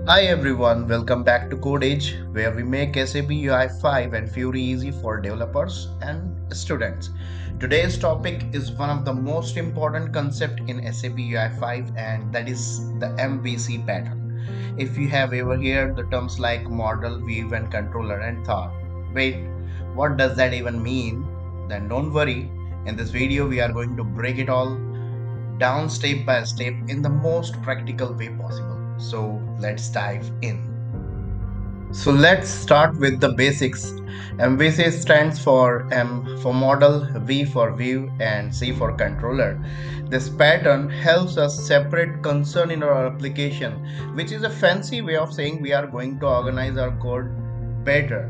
Hi everyone, welcome back to CodeEdge, where we make SAP UI5 and Fury easy for developers and students. Today's topic is one of the most important concepts in SAP UI5, and that is the MVC pattern. If you have ever heard the terms like model, view, and controller and thought, wait, what does that even mean? Then don't worry. In this video, we are going to break it all down step by step in the most practical way possible. So let's dive in. So let's start with the basics. MVC stands for M for model, V for view, and C for controller. This pattern helps us separate concern in our application, which is a fancy way of saying we are going to organize our code better.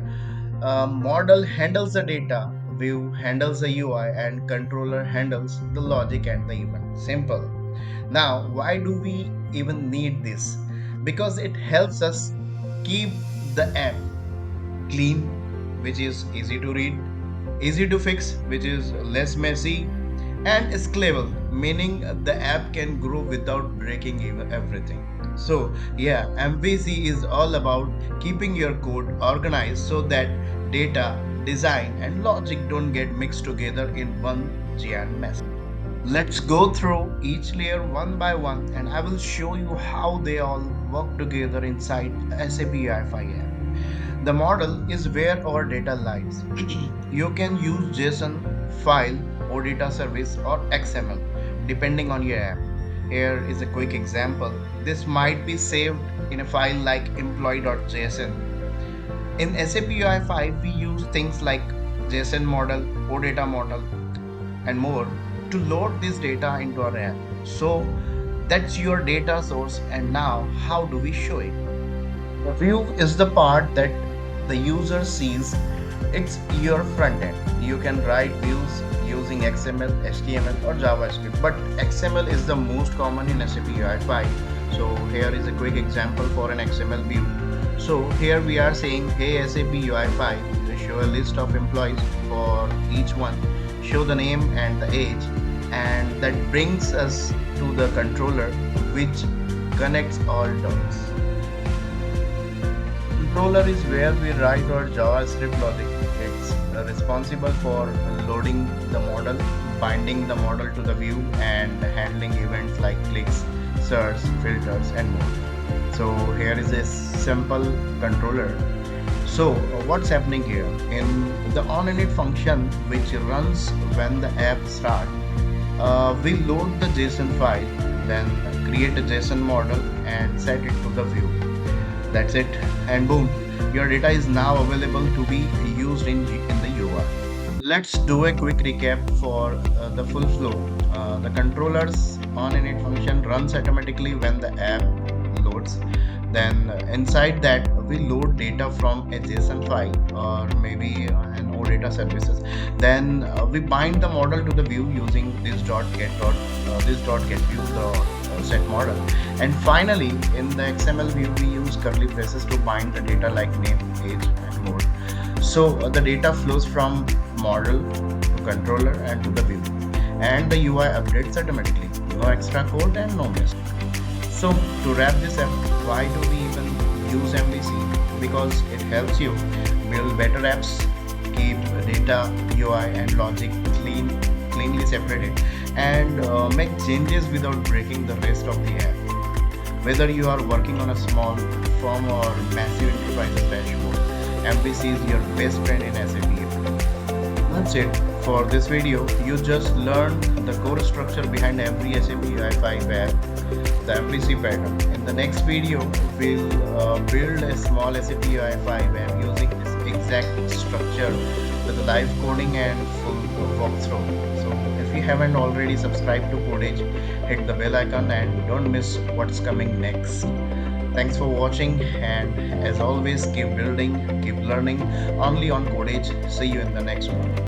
Model handles the data, view handles the UI, and controller handles the logic and the event. Simple. Now, why do we even need this? Because it helps us keep the app clean, which is easy to read, easy to fix, which is less messy, and scalable, meaning the app can grow without breaking everything. So, yeah, MVC is all about keeping your code organized so that data, design, and logic don't get mixed together in one giant mess. Let's go through each layer one by one, and I will show you how they all work together inside SAP UI5 app. The model is where our data lies. You can use JSON file or data service or XML depending on your app. Here is a quick example. This might be saved in a file like employee.json. In SAP UI5, we use things like JSON model, OData model, and more to load this data into our app. So that's your data source, and now how do we show it? The view is the part that the user sees. It's your front end. You can write views using XML, HTML, or JavaScript, but XML is the most common in SAP UI5. So here is a quick example for an XML view. So here we are saying, hey SAP UI5, show a list of employees for each one, show the name and the age, and that brings us to the controller, which connects all dots. Controller is where we write our JavaScript logic. It's responsible for loading the model, binding the model to the view, and handling events like clicks, search, filters, and more. So here is a simple controller. So what's happening here? In the onInit function, which runs when the app starts, we load the JSON file, then create a JSON model and set it to the view. That's it, and boom, your data is now available to be used in the UI. Let's do a quick recap for the full flow. The controller's onInit function runs automatically when the app loads. Then inside that we load data from a JSON file or maybe an OData services. Then we bind the model to the view using this dot get view the set model. And finally, in the XML view, we use curly braces to bind the data like name, age, and more. So the data flows from model to controller and to the view, and the UI updates automatically. No extra code and no mess. So to wrap this up, why do we even use MVC? Because it helps you build better apps, keep data, UI, and logic cleanly separated, and make changes without breaking the rest of the app. Whether you are working on a small firm or massive enterprises dashboard, MVC is your best friend in SAP. That's it for this video. You just learned the core structure behind every SAP UI5 app, the MVC pattern. In the next video, we'll build a small SAP UI5 app using this exact structure with live coding and full walkthrough. So if you haven't already subscribed to CodeEdge, hit the bell icon and don't miss what's coming next. Thanks for watching, and as always, keep building, keep learning only on CodeEdge. See you in the next one.